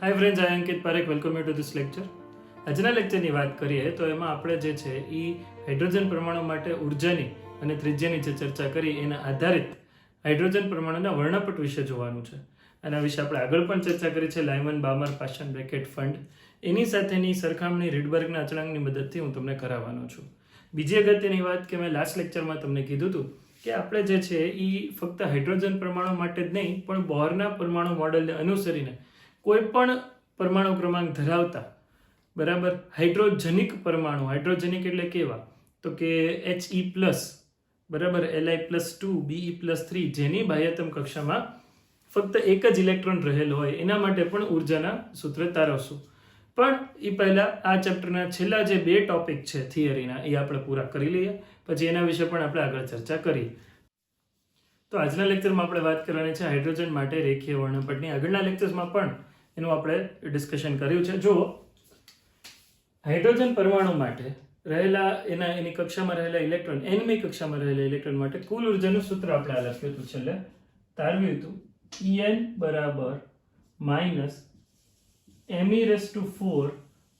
Hi friends, I Ankit Parekh. Welcome you to this lecture. આજના લેક્ચરની વાત કરીએ તો એમાં આપણે જે છે એ હાઇડ્રોજન પરમાણુ માટે ઉર્જાની અને ત્રિજ્યાની જે ચર્ચા કરી એના આધારિત હાઇડ્રોજન પરમાણુના વર્ણપટ વિશે જોવાનું છે. આના વિશે આપણે આગળ પણ ચર્ચા કરી છે, લાયમન, બામર, પાશન, બેકેટ, ફંડ. એની સાથેની સરખામણી રીડબર્ગના અચળાંકની મદદથી હું તમને કરાવવાનો છું. બીજી અગત્યની વાત કે મેં લાસ્ટ લેક્ચરમાં તમને કીધું હતું કે આપણે જે છે એ ફક્ત હાઇડ્રોજન પરમાણુ માટે જ નહીં પણ બોરના પરમાણુ મોડેલને અનુસરીને કોઈ પણ પરમાણુ ક્રમાંક ધરાવતા બરાબર હાઇડ્રોજનિક પરમાણુ, હાઇડ્રોજનિક એટલે કેવા તો કે He+, બરાબર Li+2, Be+3 જેની બાહ્યતમ કક્ષામાં ફક્ત એક જ ઇલેક્ટ્રોન રહેલો હોય એના માટે પણ ઉર્જાના સૂત્ર તારવશું. પણ એ પહેલા આ ચેપ્ટરના છેલ્લા જે 2 ટોપિક છે થિયરીના એ આપણે પૂરા કરી લઈએ, પછી એના વિશે પણ આપણે આગળ ચર્ચા કરીએ. તો આજના લેક્ચરમાં આપણે વાત કરવાની છે હાઇડ્રોજન માટે રેખીય વર્ણપટની. આગળના લેક્ચર્સમાં પણ એનું આપણે ડિસ્કશન કર્યું છે. જો હાઇડ્રોજન પરમાણુ માટે રહેલા એની કક્ષામાં રહેલા ઇલેક્ટ્રોન, nમી કક્ષામાં રહેલા ઇલેક્ટ્રોન માટે કુલ ઉર્જાનું સૂત્ર આપણે આ લખ્યું હતું, છેલ્લે તારવ્યું હતું. En બરાબર -me⁴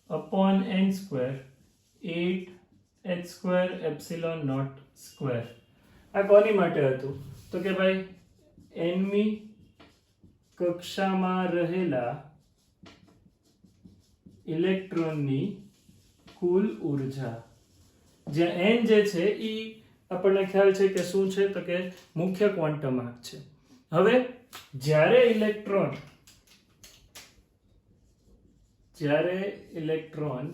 upon n² 8h²ε0². આ કોની માટે હતું તો કે ભાઈ nમી કક્ષામાં રહેલા ઇલેક્ટ્રોનની કુલ ઉર્જા, જ્યાં n જે છે એ આપણને ખ્યાલ છે કે શું છે તો કે મુખ્ય ક્વોન્ટમ આંક છે. હવે જ્યારે ઇલેક્ટ્રોન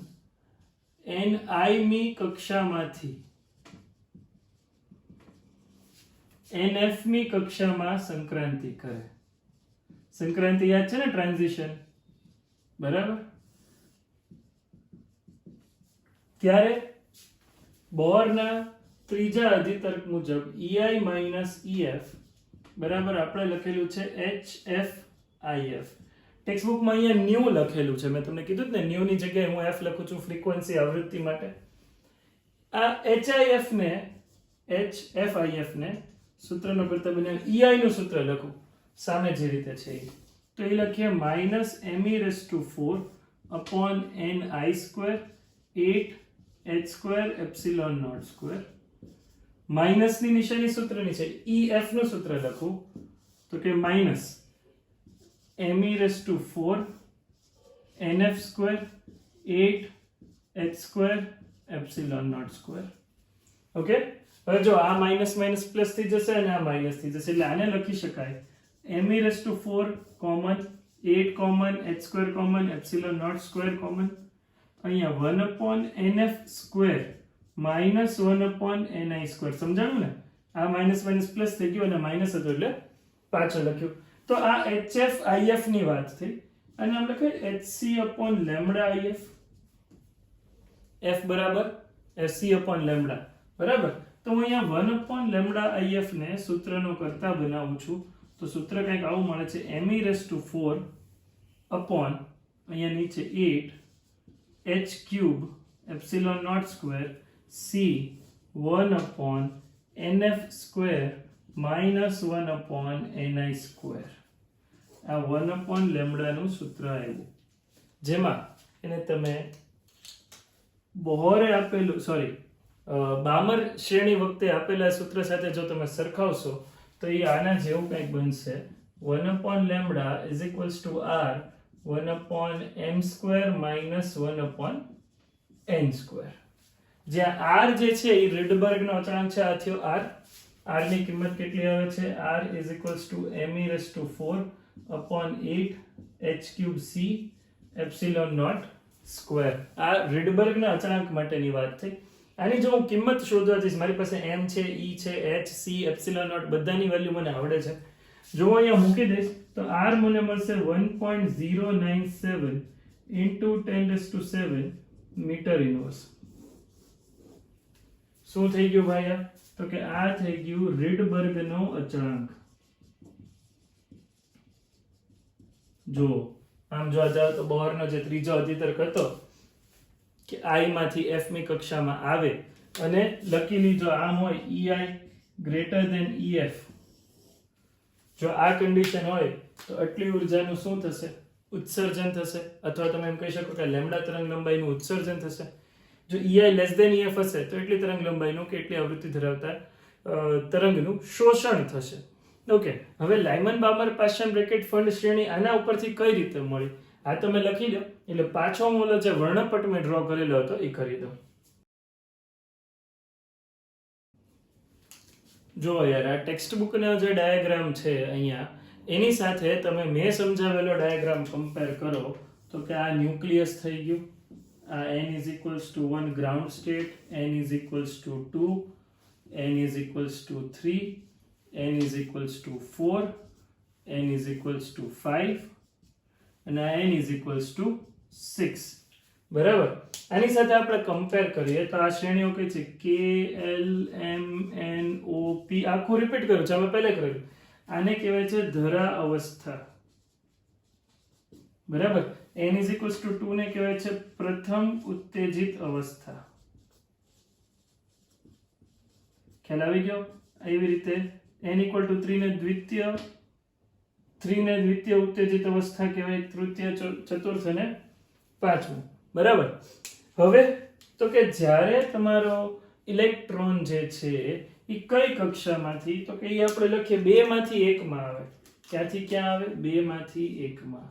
ni કક્ષામાંથી nfમી કક્ષામાં સંક્રાંતિ કરે, સંક્રાંતિ યાદ છે ને, ટ્રાન્ઝિશન, બરાબર, ત્યારે બોરના ત્રીજા અધિતર્ક મુજબ EI - EF બરાબર આપણે લખેલું છે HFIF. ટેક્સ્ટબુકમાં અહીંયા ન્યુ લખેલું છે, મેં તમને કીધું ને ન્યુ ની જગ્યાએ હું f લખું છું ફ્રીક્વન્સી, આવૃત્તિ માટે. આ HFIF ને સૂત્રનો કરતા બને EI નું સૂત્ર લખું સામે જે રીતે છે તો એ લખીએ -me⁴ upon ni² 8h²ε0². Minus ની નિશાની સૂત્રની છે, EF નું સૂત્ર લખું તો કે -me⁴ nf² 8h²ε0². ઓકે, હવે જો આ માઇનસ માઇનસ પ્લસ થઈ જશે અને આ માઇનસ થઈ જશે, એટલે આને લખી શકાય me⁴ common, 8 common, h² common, ε0² common, અહીંયા 1/nf² -1/ni². સમજાણું ને? આ માઇનસ માઇનસ પ્લસ થઈ ગયું અને માઇનસ હતો એટલે પાછળ લખ્યું. તો આ HFIF ની વાત થઈ અને આમ લખાય hc/λIF. f બરાબર hc/λ, બરાબર. તો હું અહીંયા 1/λIF ને સૂત્રનો કરતા બનાવું છું તો સૂત્ર કંઈક આવું મળે છે, me⁴ upon અહીંયા નીચે 8h³ c 1/nf² -1/ni². આ 1/λ નું સૂત્ર આવ્યું, જેમાં એને તમે બોહરે આપેલું બામર શ્રેણી વખતે આપેલા સૂત્ર સાથે જો તમે સરખાવશો તો એ આના જેવું કંઈક બનશે. 1/λ r 1/m² -1/n². જ્યાં r જે છે એ રીડબર્ગનો અચળાંક છે, આ થયો r. r ની કિંમત કેટલી આવે છે? r me⁴ upon 8h³ ε0². આ રીડબર્ગના અચળાંક માટેની વાત થઈ. આની જો હું કિંમત શોધવા જઈશ, મારી પાસે m છે, e છે, h, c, ε0 બધાની વેલ્યુ મને આવડે છે. જો હું અહીંયા મૂકી દઈશ તો r મને મળશે 1.097 × 10⁷ મીટર ઇન્વર્સ. શું થઈ ગયું ભાઈ? આ તો કે આ થઈ ગયું રીડબર્ગનો અચળાંક. જો આમ જોવા જાવ તો બોહરનો જે ત્રીજો અધિતર્ક હતો કે I માંથી F મી કક્ષામાં આવે અને લકીલી જો આમ હોય EI > EF, જો આ કન્ડિશન હોય તો આટલી ઉર્જાનું શું થશે? ઉત્સર્જન થશે, અથવા તમે એમ કહી શકો કે લેમ્ડા તરંગ લંબાઈનું ઉત્સર્જન થશે. જો EI લેસ ધેન EF હશે તો એટલી તરંગ લંબાઈનું કે એટલી આવૃત્તિ ધરાવતા તરંગનું શોષણ થશે. ઓકે, હવે લાયમન બામર પાશ્ચન બ્રેકેટ ફંડ શ્રેણી આના ઉપરથી કઈ રીતે મળી આ તમે લખી લો. એટલે પાછો હું જે વર્ણપટ મેં ડ્રો કરેલો હતો એ કરી દો. જો યાર, આ ટેક્સ્ટ બુકનો જે ડાયાગ્રામ છે અહીંયા, એની સાથે તમે મેં સમજાવેલો ડાયાગ્રામ કમ્પેર કરો તો કે આ ન્યુક્લિયસ થઈ ગયું, આ n is equals to 1 ground state, n is equals to 2, n is equals to 3, n is equals to 4, n is equals to 5 અને આ n is equals to 6. બરાબર. આની સાથે આપણે કમ્પેર કરીએ તો આ શ્રેણીઓ કઈ છે? K L M N O P. આખું રિપીટ કરું છું, આપણે પહેલા કરેલું. આને કહેવાય છે ધરા અવસ્થા. બરાબર. n is equals to 2 ને કહેવાય છે પ્રથમ ઉત્તેજિત અવસ્થા. ખ્યાલ આવી ગયો? એવી રીતે n equal to 3 ને દ્વિતીય ઉત્તેજિત અવસ્થા કહેવાય, તૃતીય, ચતુર્થ અને પાંચમું. બરાબર. હવે તો કે જ્યારે તમારો ઇલેક્ટ્રોન જે છે એ કઈ કક્ષામાંથી, તો કે એ આપણે લખીએ 2 માંથી 1 માં આવે. ક્યાંથી ક્યાં આવે? 2 માંથી 1 માં.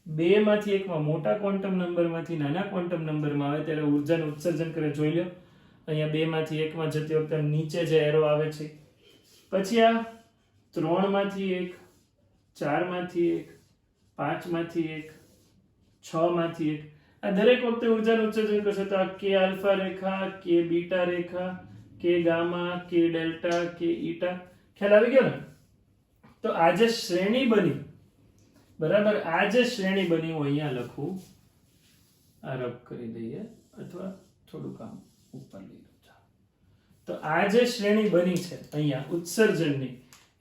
2 માંથી 1 માં મોટા ક્વોન્ટમ નંબરમાંથી નાના ક્વોન્ટમ નંબરમાં આવે ત્યારે ઉર્જાનું ઉત્સર્જન કરે. જોઈ લો અહીંયા 2 માંથી 1 માં જતી વખતે નીચે જે એરો આવે છે. પછી આ 3 માંથી 1, 4 માંથી 1, 5 માંથી 1, 6 માંથી 1, આ દરેક વખતે ઉર્જાનું ઉત્સર્જન કરશે. તો આ કે આલ્ફા રેખા, કે બીટા રેખા, કે ગામા, કે ડેલ્ટા, કે ઈટા. ખ્યાલ આવી ગયો ને? તો આ જે શ્રેણી બની, બરાબર, આ જે શ્રેણી બની હું અહીંયા લખું, આ રબ કરી દઈએ અથવા થોડું કામ ઉપર લઈ લો. તો આ જે શ્રેણી બની છે અહીંયા ઉત્સર્જનની,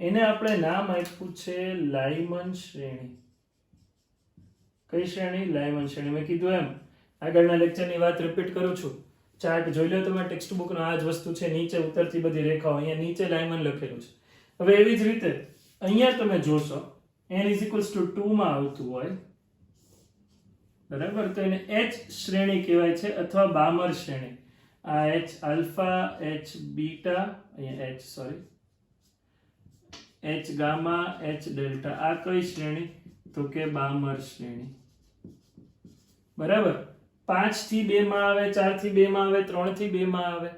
એને આપણે નામ આપ્યું છે લાયમન શ્રેણી. કઈ શ્રેણી? લાયમન શ્રેણી. મેં કીધું એમ આગળના લેક્ચરની વાત રિપીટ કરું છું. ચાર્ટ જોઈ લો તમે ટેક્સ્ટ બુકનો. આ જ વસ્તુ છે, નીચે ઉતરતી બધી રેખાઓ, અહીંયા નીચે લાયમન લખેલું છે. હવે એવી જ રીતે અહીંયા તમે જોશો n is equals to 2 માં આવતું હોય, બરાબર, તો એને H શ્રેણી કહેવાય છે અથવા બામર શ્રેણી. આ H આલ્ફા, H બીટા, અહીંયા H sorry, H gamma, H delta. આ કઈ શ્રેણી? તો કે બામર શ્રેણી. બરાબર. 5 થી 2 માં આવે, 4 થી 2 માં આવે, 3 થી 2 માં આવે.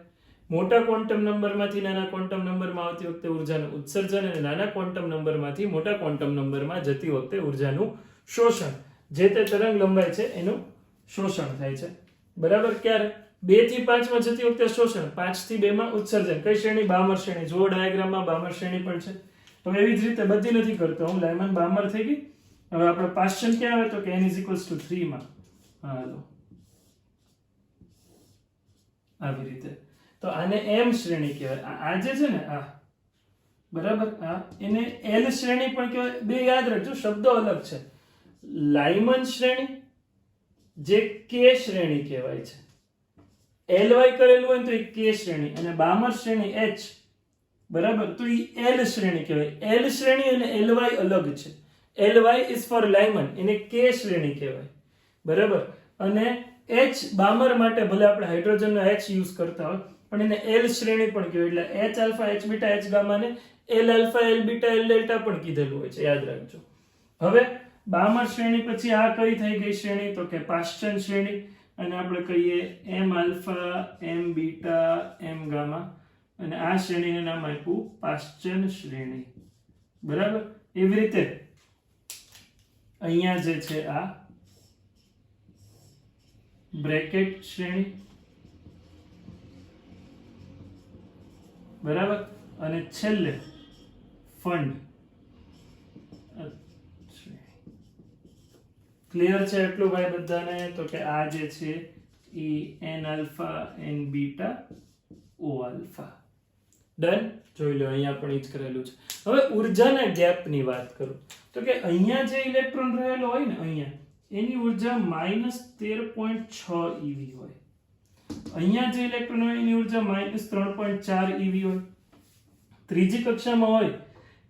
મોટા ક્વોન્ટમ નંબરમાંથી નાના ક્વોન્ટમ નંબરમાં આવતી વખતે ઉર્જાનું ઉત્સર્જન અને નાના ક્વોન્ટમ નંબરમાંથી મોટા ક્વોન્ટમ નંબરમાં જતી વખતે ઉર્જાનું શોષણ, જે તે તરંગ લંબાઈ છે એનું શોષણ થાય છે. બરાબર. ક્યારે? 2 થી 5 માં જતી વખતે શોષણ, 5 થી 2 માં ઉત્સર્જન. કઈ શ્રેણી? બામર શ્રેણી. જો ડાયાગ્રામમાં બામર શ્રેણી પણ છે. હવે એવી જ રીતે બધી નથી કરતો હું, લાયમન બામર થઈ ગઈ. હવે આપણે પાશ્ચન ક્યાં આવે? તો કે n is equals to 3 માં. હાલો, આવી રીતે. તો આને m શ્રેણી કહેવાય. આ જે છે ને આ, બરાબર, આ એને l શ્રેણી પણ કહેવાય. બે યાદ રાખજો, શબ્દો અલગ છે. લાયમન શ્રેણી જે k શ્રેણી કહેવાય છે. ly કરેલું હોય તો એ k શ્રેણી, અને બામર શ્રેણી h, બરાબર, તો એ l શ્રેણી કહેવાય. l શ્રેણી અને ly અલગ છે. ly is for લાયમન, એને k શ્રેણી કહેવાય. બરાબર. અને h બામર માટે ભલે આપણે હાઇડ્રોજનનો h યુઝ કરતા હોય પણ એને l શ્રેણી પણ કહેવાય. એટલે h alpha, h beta, h gamma ને l alpha, l beta, l delta પણ કીધેલું હોય છે, યાદ રાખજો. હવે બામર શ્રેણી પછી આ કઈ થઈ ગઈ શ્રેણી? તો કે પાશ્ચન શ્રેણી. અને આપણે કહીએ m alpha, m beta, m gamma, અને આ શ્રેણીને નામ આપ્યું પાશ્ચન શ્રેણી. બરાબર. એવી રીતે અહીંયા જે છે આ બ્રેકેટ શ્રેણી, બરાબર, અને છેલ્લે ફંડ. ક્લિયર છે એટલું ભાઈ બધાને? તો કે આ જે છે એ n alpha, n beta, o alpha. Done. જોઈ લો અહીંયા પણ એ જ કરેલું છે. હવે ઉર્જાના ગેપની વાત કરું તો કે અહીંયા જે ઇલેક્ટ્રોન રહેલો હોય ને, અહીંયા એની ઉર્જા -13.6 eV હોય. અહીંયા જે ઇલેક્ટ્રોન હોય એની ઉર્જા -3.4 eV હોય. ત્રીજી કક્ષામાં હોય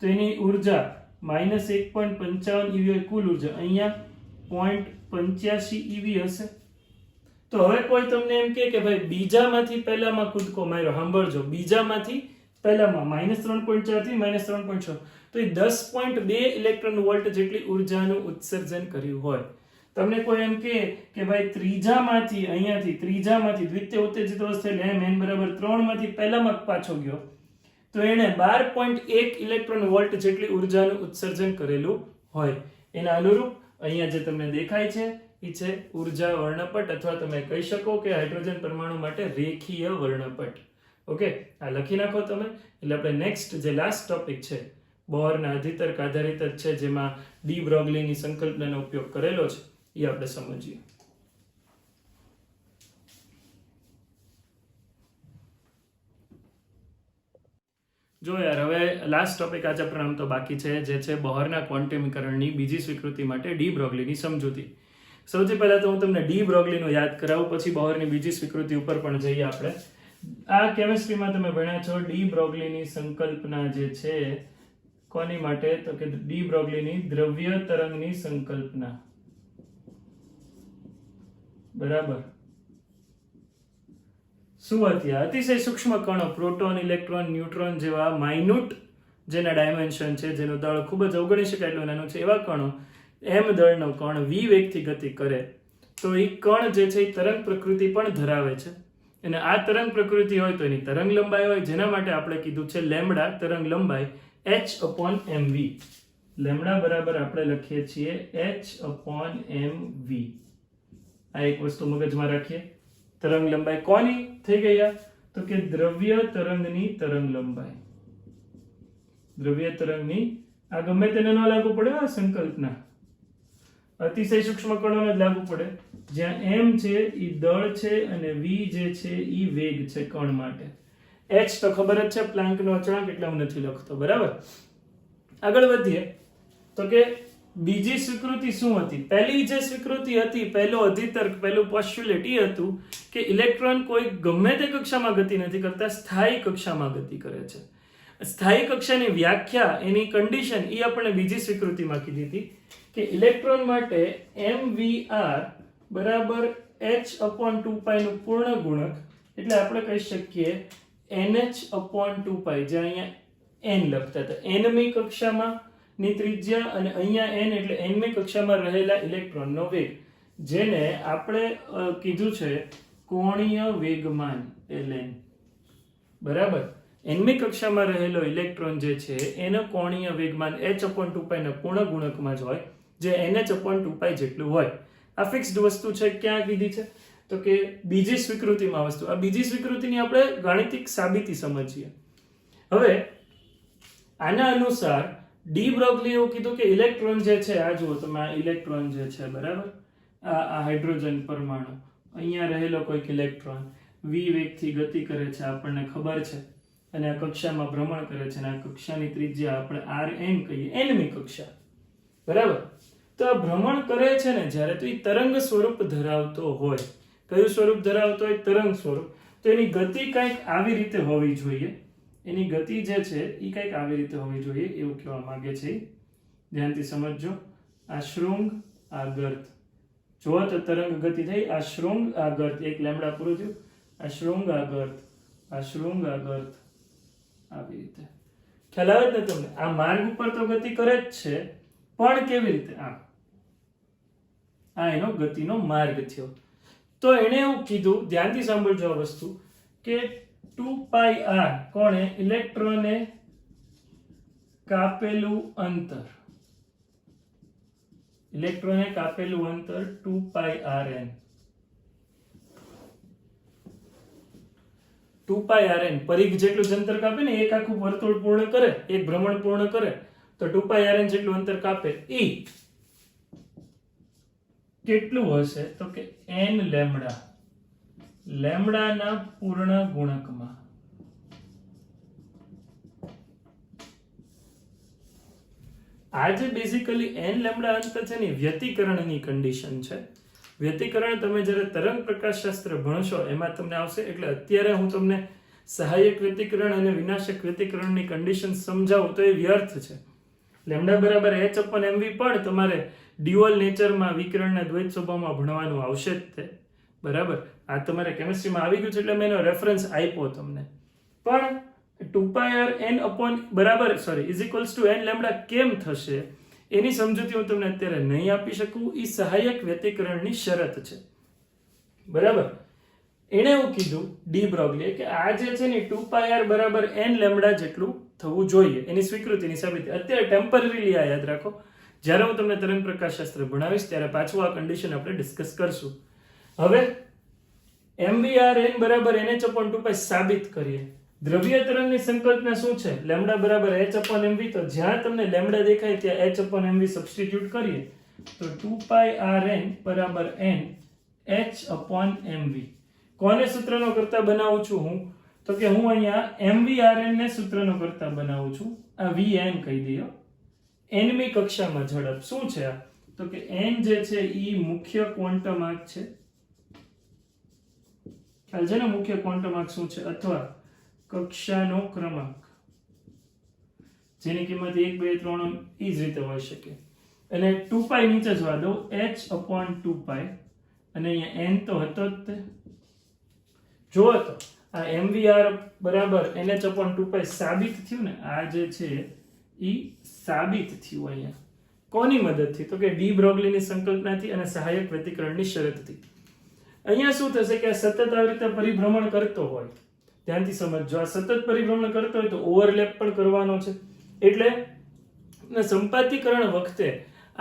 તો એની ઉર્જા -1.55 EV હોય કુલ ઉર્જા, અહીંયા 0.85 EV હશે. તો હવે કોઈ તમને એમ કે ભાઈ બીજામાંથી પહેલામાં કૂદકો માર્યો, સાંભળજો, બીજામાંથી પહેલામાં -3.4 થી -3.6, તો એ 10.2 ઇલેક્ટ્રોન વોલ્ટ જેટલી ઉર્જાનું ઉત્સર્જન કર્યું હોય. તમને કોઈ એમ કે ભાઈ ત્રીજામાંથી, અહીંયાથી ત્રીજામાંથી દ્વિતીય ઉત્તેજિત અવસ્થા એટલે n બરાબર 3 માંથી પહેલામાં પાછો ગયો, તો એને 12.1 ઇલેક્ટ્રોન વોલ્ટ જેટલી ઉર્જાનું ઉત્સર્જન કરેલું હોય. એના અનુરૂપ અહીંયા જે તમને દેખાય છે એ છે ઉર્જા વર્ણપટ, અથવા તમે કહી શકો કે હાઇડ્રોજન પરમાણુ માટે રેખીય વર્ણપટ. ઓકે, આ લખી નાખો તમે. એટલે આપણે નેક્સ્ટ જે લાસ્ટ ટોપિક છે બોહરના અધિતર્ક આધારિત જ છે, જેમાં ડી બ્રોગલીની સંકલ્પનાનો ઉપયોગ કરેલો છે, એ આપણે સમજીએ. જો યાર, હવે લાસ્ટ ટોપિક આજે આપણે તો બાકી છે, જે છે બોહરના ક્વોન્ટમીકરણની બીજી સ્વીકૃતિ માટે ડી બ્રોગલીની સમજૂતી. સૌથી પહેલા તો હું તમને ડી બ્રોગલીનો યાદ કરાવું, પછી બોહરની બીજી સ્વીકૃતિ ઉપર પણ જઈએ આપણે. આ કેમિસ્ટ્રીમાં તમે ભણ્યા છો ડી બ્રોગલીની સંકલ્પના જે છે કોની માટે, તો કે ડી બ્રોગલીની દ્રવ્ય તરંગની સંકલ્પના. બરાબર. શું હતી? અતિશય સૂક્ષ્મ કણો, પ્રોટોન, ઇલેક્ટ્રોન, ન્યુટ્રોન જેવા માઇન્યુટ જેના ડાયમેન્શન છે, જેનું દળ ખૂબ જ અવગણી શકાય એટલું નાનું છે, એવા કણો m દળનો કણ v વેગથી ગતિ કરે તો એ કણ જે છે એ તરંગ પ્રકૃતિ પણ ધરાવે છે. અને આ તરંગ પ્રકૃતિ હોય તો એની તરંગ લંબાઈ હોય, જેના માટે આપણે કીધું છે લેમ્બડા તરંગ લંબાઈ h/mv. લેમ્બડા બરાબર આપણે લખીએ છીએ h/mv. આ એક વસ્તુ મગજમાં રાખીએ. તરંગ લંબાઈ કોની થઈ ગઈ? તો કે દ્રવ્ય તરંગની તરંગ લંબાઈ. દ્રવ્ય તરંગની, આ ગમે તેને ન લાગુ પડે આ સંકલ્પના, અતિશય સૂક્ષ્મ કણોને જ લાગુ પડે. જ્યાં m છે એ દળ છે અને v જે છે એ વેગ છે કણ માટે. h તો ખબર જ છે, પ્લાન્કનો અચળાંક, એટલે હું નથી લખતો. બરાબર. આગળ વધીએ તો કે બીજી સ્વીકૃતિ શું હતી? પહેલી જે સ્વીકૃતિ હતી, પહેલો અધિતર્ક, પહેલું પોસ્ચ્યુલેટ એ હતું કે ઇલેક્ટ્રોન કોઈ ગમે તે કક્ષામાં ગતિ નથી કરતા, સ્થાયી કક્ષામાં ગતિ કરે છે. સ્થાયી કક્ષાની વ્યાખ્યા, એની કન્ડિશન એ આપણે બીજી સ્વીકૃતિમાં કીધી હતી કે ઇલેક્ટ્રોન માટે mvr બરાબર h/2π નું પૂર્ણ ગુણક, એટલે આપણે કહી શકીએ nh/2π, જે અહીંયા n લખતા હતા. nમી કક્ષામાં ની ત્રિજ્યા અને અહીંયા n એટલે nમી કક્ષામાં રહેલા ઇલેક્ટ્રોનનો વેગ, જેને આપણે કીધું છે કોણીય વેગમાન ln. બરાબર. nમી કક્ષામાં રહેલો ઇલેક્ટ્રોન જે છે એનો કોણીય વેગમાન h/2π ના પૂર્ણ ગુણકમાં જ હોય, જે nh/2π જેટલું હોય. આ ફિક્સ્ડ વસ્તુ છે. ક્યાં કીધી છે? તો કે બીજી સ્વીકૃતિમાં વસ્તુ. આ બીજી સ્વીકૃતિની આપણે ગાણિતિક સાબિતી સમજીએ. હવે આના અનુસાર ડી બ્રોગલી એવું કીધું કે ઇલેક્ટ્રોન જે છે, આ જુઓ તમે, આ ઇલેક્ટ્રોન જે છે, બરાબર, આ હાઇડ્રોજન પરમાણુ, અહીંયા રહેલો કોઈક ઇલેક્ટ્રોન v વેગથી ગતિ કરે છે, આપણને ખબર છે, અને આ કક્ષામાં ભ્રમણ કરે છે, અને આ કક્ષાની ત્રિજ્યા આપણે rn કહીએ, nમી કક્ષા. બરાબર. તો આ ભ્રમણ કરે છે ને જ્યારે, તો એ તરંગ સ્વરૂપ ધરાવતો હોય. કયું સ્વરૂપ ધરાવતો હોય? તરંગ સ્વરૂપ. તો એની ગતિ કંઈક આવી રીતે હોવી જોઈએ. એની ગતિ જે છે એ કંઈક આવી રીતે હોવી જોઈએ, એવું કહેવા માંગે છે. ધ્યાનથી સમજજો. આ શૃંગ, આ ગર્ત. જો તો તરંગ ગતિ થઈ, આ શૃંગ, આ ગર્ત, એક લેમ્બડા પૂરું થયું. આ શૃંગ, આ ગર્ત, આ શૃંગ, આ ગર્ત, આવી રીતે. ખ્યાલ આવે ને તમને? આ માર્ગ ઉપર તો ગતિ કરે જ છે, પણ કેવી રીતે? આ એનો ગતિનો માર્ગ થયો. તો એણે એવું કીધું, ધ્યાનથી સાંભળજો આ વસ્તુ, કે 2πr કોણે? ઇલેક્ટ્રોને કાપેલું અંતર. ઇલેક્ટ્રોને કાપેલું અંતર 2πrn. 2πrn પરિઘ જેટલું જ અંતર કાપે ને, એક આખું વર્તુળ પૂર્ણ કરે, એક ભ્રમણ પૂર્ણ કરે, તો 2πrn જેટલું અંતર કાપે. એ કેટલું હશે? તો કે n લેમ્બડા. લેમ્બડાના પૂર્ણ ગુણકમાં. આ જે બેઝિકલી n લેમ્બડા અંતર છે ને, વ્યતિકરણની કન્ડિશન છે. વ્યતિકરણ તમે જ્યારે તરંગ પ્રકાશશાસ્ત્ર ભણશો એમાં તમને આવશે. એટલે અત્યારે હું તમને સહાયક વ્યતિકરણ અને વિનાશક વ્યતિકરણની કન્ડિશન સમજાવું તો એ વ્યર્થ છે. લેમ્ડા બરાબર h upon mv પણ તમારે ડ્યુઅલ નેચરમાં વિકિરણના દ્વૈત સ્વભાવમાં ભણવાનું આવશે જ તે, બરાબર. આ તમારે કેમિસ્ટ્રીમાં આવી ગયું છે એટલે મેં એનો રેફરન્સ આપ્યો તમને. પણ 2πr n upon બરાબર is equals to n lambda કેમ થશે એની સમજૂતી હું તમને અત્યારે નહીં આપી શકું. એ સહાયક વ્યતિકરણની શરત છે, બરાબર. એણે એવું કીધું ડી બ્રોગલીએ કે આ જે છે ને 2πr બરાબર n લેમ્ડા જેટલું થવું જોઈએ, એની સ્વીકૃતિની સાબિતી. અત્યારે ટેમ્પરરીલી આ યાદ રાખો, જ્યારે હું તમને તરંગ પ્રકાશશાસ્ત્ર ભણાવીશ ત્યારે પાછું આ કન્ડિશન આપણે ડિસ્કસ કરશું. હવે mvrn બરાબર nh/2π સાબિત કરીએ. દ્રવ્ય તરંગની સંકલ્પના શું છે? લેમ્ડા બરાબર h/mv. તો જ્યાં તમને લેમ્ડા દેખાય ત્યાં h/mv સબસ્ટિટ્યુટ કરીએ તો 2πrn બરાબર n h/mv. કોને સૂત્રનો કરતા બનાવું છું હું? તો કે હું અહીંયા mvrn ને સૂત્રનો કરતા બનાવું છું. આ vn કહી દયો. nમી કક્ષામાં ઝડપ શું છે આ? તો કે n જે છે ઈ મુખ્ય ક્વોન્ટમ આંક છે. ખ્યાલ છે ને મુખ્ય ક્વોન્ટમ આંક શું છે? અથવા કક્ષાનો ક્રમાંક, જેની કિંમત 1 2 3 ઈ જ રીતે હોઈ શકે. અને 2π નીચે જવા દો, h/2π, અને અહીંયા n તો હતો જ તે. જો તો આ mvr બરાબર nh/2π સાબિત થયું ને, આ જે છે ઈ સાબિત થયું અહીંયા. કોની મદદથી? તો કે ડી બ્રોગલીની સંકલ્પનાથી અને સહાયક વ્યતિકરણની શરતથી. અહીંયા શું થશે કે આ સતત આવી રીતે પરિભ્રમણ કરતો હોય, ધ્યાનથી સમજજો, આ સતત પરિભ્રમણ કરતો હોય તો ઓવરલેપ પણ કરવાનો છે. એટલે સંપાતીકરણ વખતે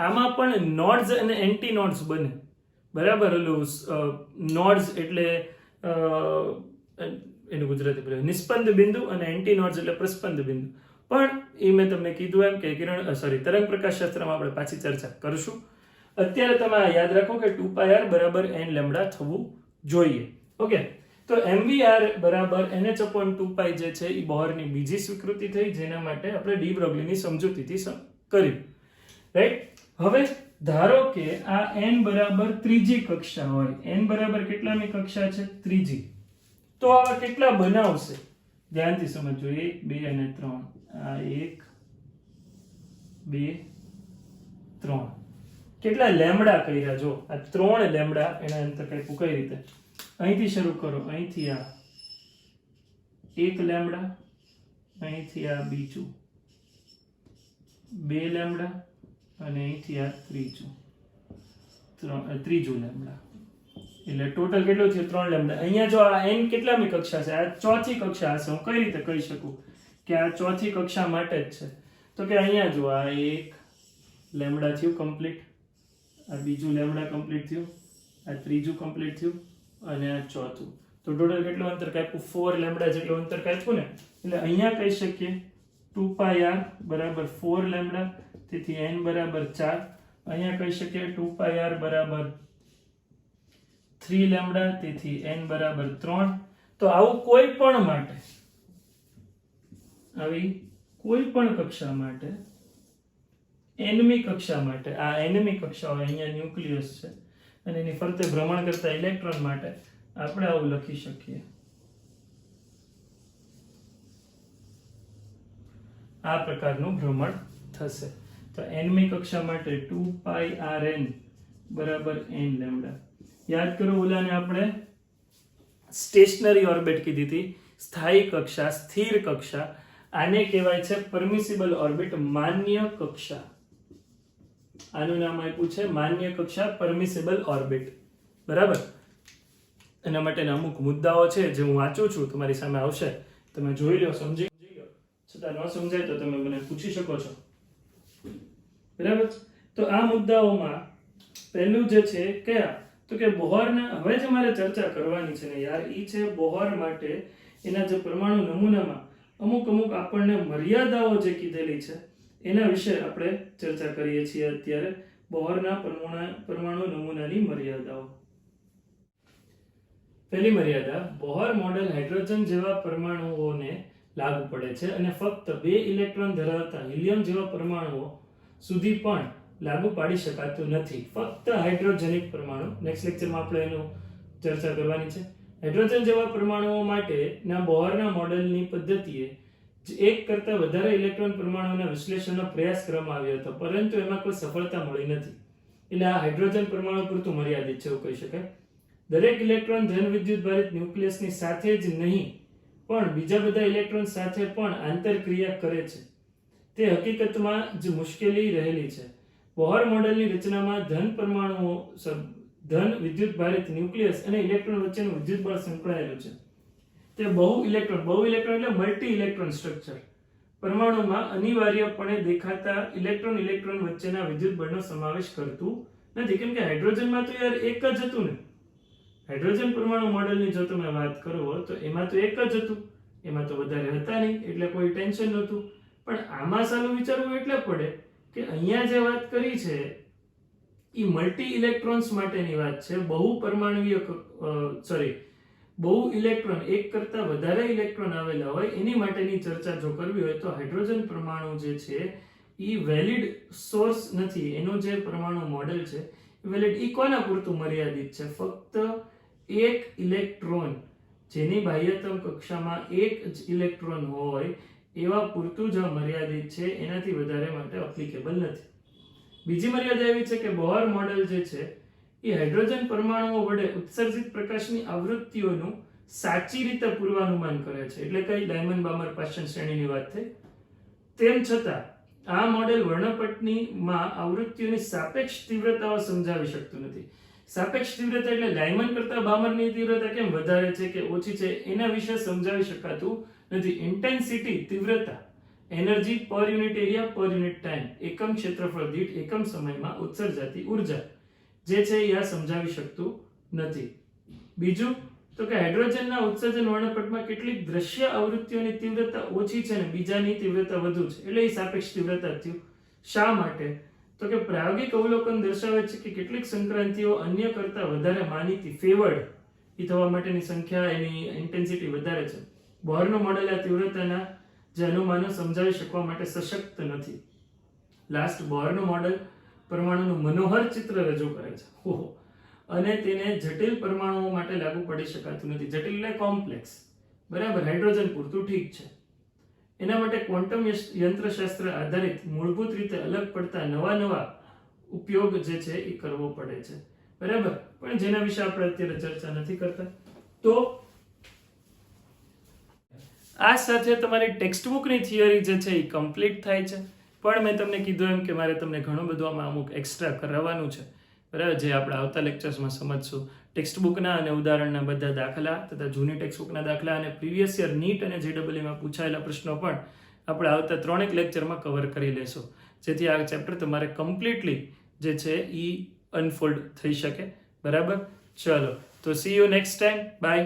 આમાં પણ નોડ્સ અને એન્ટી નોડ્સ બને, બરાબર. ઓલું નોડ્સ એટલે એનું ગુજરાતી બોલે નિસ્પંદ બિંદુ, અને એન્ટી નોડ્સ એટલે પ્રસ્પંદ બિંદુ. પણ એ મેં તમને કીધું એમ કે તરંગ પ્રકાશશાસ્ત્રમાં આપણે પાછી ચર્ચા કરશું. અત્યારે તમે યાદ રાખો કે 2πr બરાબર n લેમ્ડા થવું જોઈએ. ઓકે, તો mvr બરાબર nh/2π જે છે એ બોહરની બીજી સ્વીકૃતિ થઈ, જેના માટે આપણે ડી બ્રોગલીની સમજૂતીથી કર્યું, રાઈટ. હવે ધારો કે આ n બરાબર ત્રીજી કક્ષા હોય. n બરાબર કેટલામી કક્ષા છે? ત્રીજી. તો આવા કેટલા બનાવશે? ધ્યાનથી સમજો. 1 2 અને 3. આ 1 2 3. કેટલા લેમ્ડા કર્યા? જો આ 3 લેમ્ડા. એના અંતર કઈ રીતે? અહીંથી શરૂ કરો, અહીંથી આ 1 લેમ્ડા, અહીંથી આ બીજું 2 લેમ્ડા, અને અહીંથી આ ત્રીજું લેમ્ડા. એટલે ટોટલ કેટલું થયું? 3 લેમ્ડા. અહીંયા જો આ n કેટલામી કક્ષા છે? આ ચોથી કક્ષા હશે. હું કઈ રીતે કહી શકું કે આ ચોથી કક્ષા માટે જ છે? તો કે અહીંયા જો આ 1 લેમ્ડા થયું કમ્પ્લીટ, આ બીજું લેમ્ડા કમ્પ્લીટ થયું, આ ત્રીજું કમ્પ્લીટ થયું, અને આ ચોથું. તો ટોટલ કેટલું અંતર કાપ્યું? 4 લેમ્ડા જેટલું અંતર કાપ્યું ને. એટલે અહીંયા કહી શકીએ 2πr બરાબર 4 લેમ્ડા, તેથી n બરાબર 4. અહીંયા કહી શકીએ 2πr બરાબર 3 લેમ્ડા, તેથી n બરાબર 3. તો આવું કોઈ પણ માટે, આવી કોઈ પણ કક્ષા માટે, nમી કક્ષા માટે, આ nમી કક્ષા હોય, અહીંયા ન્યુક્લિયસ છે અને એની ફરતે ભ્રમણ કરતા ઇલેક્ટ્રોન માટે આપણે આવું લખી શકીએ. આ પ્રકારનું ભ્રમણ થશે. તો nમી કક્ષા માટે 2πrn બરાબર n લેમ્ડા. યાદ કરો, ઓલાને આપણે સ્ટેશનરી ઓર્બિટ કીધી હતી, સ્થાયી કક્ષા, સ્થિર કક્ષા. આને કહેવાય છે પરમિસિબલ ઓર્બિટ, માન્ય કક્ષા. આનું નામ આપ્યું છે માન્ય કક્ષા, પરમિસિબલ ઓર્બિટ, બરાબર. એના માટેના અમુક મુદ્દાઓ છે જે હું વાંચું છું, તમારી સામે આવશે, તમે જોઈ લો, સમજી લો. છતાં ન સમજાય તો તમે મને પૂછી શકો છો, બરાબર. તો આ મુદ્દાઓમાં પહેલું જે છે કયા? તો કે બોહરના, હવે જે મારે ચર્ચા કરવાની છે ને યાર, એ છે બોહર માટે એના જે પરમાણુ નમૂનામાં અમુક આપણને મર્યાદાઓ જે કીધેલી છે એના વિશે આપણે ચર્ચા કરીએ છીએ અત્યારે. બોહરના પરમાણુ નમૂનાની મર્યાદાઓ. પહેલી મર્યાદા, બોહર મોડેલ હાઇડ્રોજન જેવા પરમાણુઓને લાગુ પડે છે અને ફક્ત 2 ઇલેક્ટ્રોન ધરાવતા હિલિયમ જેવા પરમાણુઓ સુધી પણ લાગુ પાડી શકાતું નથી. ફક્ત હાઇડ્રોજનિક પરમાણુ. નેક્સ્ટ લેક્ચરમાં આપણે એનું ચર્ચા કરવાની છે. હાઇડ્રોજન જેવા પરમાણુઓ માટેના બોહરના મોડેલની પદ્ધતિએ એક કરતાં વધારે ઇલેક્ટ્રોન પરમાણુઓના વિશ્લેષણનો પ્રયાસ કરવામાં આવ્યો હતો, પરંતુ એમાં કોઈ સફળતા મળી નથી. એટલે આ હાઇડ્રોજન પરમાણુ પૂરતું મર્યાદિત છે એવું કહી શકાય. દરેક ઇલેક્ટ્રોન ધન વિદ્યુતભારિત ન્યુક્લિયસની સાથે જ નહીં પણ બીજા બધા ઇલેક્ટ્રોન સાથે પણ આંતરક્રિયા કરે છે. તે હકીકતમાં જ મુશ્કેલી રહેલી છે. બોહર મોડેલની રચનામાં ધન વિદ્યુતભારિત ન્યુક્લિયસ અને ઇલેક્ટ્રોન વચ્ચેનું વિદ્યુતબળ સંકળાયેલું છે. તે બહુ ઇલેક્ટ્રોન એટલે મલ્ટી ઇલેક્ટ્રોન સ્ટ્રક્ચર પરમાણુમાં અનિવાર્યપણે દેખાતા ઇલેક્ટ્રોન વચ્ચેના વિદ્યુતબળનો સમાવેશ કરતું નથી. કેમ કે હાઇડ્રોજનમાં તો યાર એક જ હતું ને. હાઇડ્રોજન પરમાણુ મોડેલની જો તમે વાત કરો તો એમાં તો એક જ હતું, એમાં તો વધારે હતા નહીં, એટલે કોઈ ટેન્શન નહોતું. પણ આમાં સારું વિચારવું એટલે પડે કે અહીંયા જે વાત કરી છે એ મલ્ટી ઇલેક્ટ્રોન્સ માટેની વાત છે. બહુ ઇલેક્ટ્રોન, એક કરતા વધારે ઇલેક્ટ્રોન આવેલા હોય એની માટેની ચર્ચા જો કરવી હોય તો હાઇડ્રોજન પરમાણુ જે છે એ વેલિડ સોર્સ નથી. એનું જે પરમાણુ મોડેલ છે એ વેલિડ, ઈ કોના પૂરતું મર્યાદિત છે? ફક્ત એક ઇલેક્ટ્રોન, જેની બાહ્યતમ કક્ષામાં એક જ ઇલેક્ટ્રોન હોય એવા પૂરતું જ મર્યાદિત છે, એનાથી વધારે માટે એપ્લિકેબલ નથી. બીજી મર્યાદા એવી છે કે બોહર મોડેલ જે છે એ હાઇડ્રોજન પરમાણુઓ વડે ઉત્સર્જિત પ્રકાશની આવૃત્તિઓનું સાચી રીતે પૂર્વાનુમાન કરે છે. એટલે કઈ ડાયમંડ બામર પાસ્ટન શ્રેણીની વાત થઈ. તેમ છતાં આ મોડેલ વર્ણપટનીમાં આવૃત્તિઓની સાપેક્ષ તીવ્રતાઓ સમજાવી શકતું નથી. સાપેક્ષ તીવ્રતા એટલે ડાયમંડ કરતા બામરની તીવ્રતા કેમ વધારે છે કે ઓછી છે એના વિશે સમજાવી શકાતું નથી. ઇન્ટેન્સિટી, તીવ્રતા, એનર્જી પર યુનિટ એરિયા પર યુનિટ ટાઈમ, એકમ ક્ષેત્રફળ દીઠ એકમ સમયમાં ઉત્સર્જાતી ઉર્જા જે છે એ આ સમજાવી શકતું નથી. બીજું તો કે હાઇડ્રોજનના ઉત્સર્જન વર્ણપટમાં કેટલીક દ્રશ્ય આવૃત્તિઓની તીવ્રતા ઓછી છે અને બીજાની તીવ્રતા વધુ છે, એટલે એ સાપેક્ષ તીવ્રતા થયું. શા માટે? તો કે પ્રાયોગિક અવલોકન દર્શાવે છે કે કેટલીક સંક્રાંતિઓ અન્ય કરતા વધારે માનીતી, ફેવર્ડ એ થવા માટેની સંખ્યા, એની ઇન્ટેન્સિટી વધારે છે. બોહરનું મોડેલ આ તીવ્રતાના જે અનુમાનો સમજાવી શકવા માટે સશક્ત નથી. લાસ્ટ, બોહરનું મોડેલ પરમાણુનું મનોહર ચિત્ર રજૂ કરે છે અને તેને જટિલ પરમાણુઓ માટે લાગુ પડી શકાતું નથી. જટિલ એટલે કોમ્પ્લેક્સ, બરાબર. હાઇડ્રોજન પૂરતું ઠીક છે. એના માટે ક્વોન્ટમ યંત્રશાસ્ત્ર આધારિત મૂળભૂત રીતે અલગ પડતા નવા ઉપયોગ જે છે એ કરવો પડે છે, બરાબર. પણ જેના વિશે આપણે અત્યારે ચર્ચા નથી કરતા. તો આ સાથે તમારી ટેક્સ્ટ બુકની થિયરી જે છે એ કમ્પ્લીટ થાય છે. પણ મેં તમને કીધું એમ કે મારે તમને ઘણું બધું આમાં અમુક એક્સ્ટ્રા કરાવવાનું છે, બરાબર, જે આપણે આવતા લેક્ચર્સમાં સમજશું. ટેક્સ્ટ બુકના અને ઉદાહરણના બધા દાખલા તથા જૂની ટેક્સ્ટ બુકના દાખલા અને પ્રીવિયસ યર નીટ અને JEE પૂછાયેલા પ્રશ્નો પણ આપણે આવતા 3 લેક્ચરમાં કવર કરી લેશું, જેથી આ ચેપ્ટર તમારે કમ્પ્લીટલી જે છે એ અનફોલ્ડ થઈ શકે, બરાબર. ચલો, તો see you next time. By.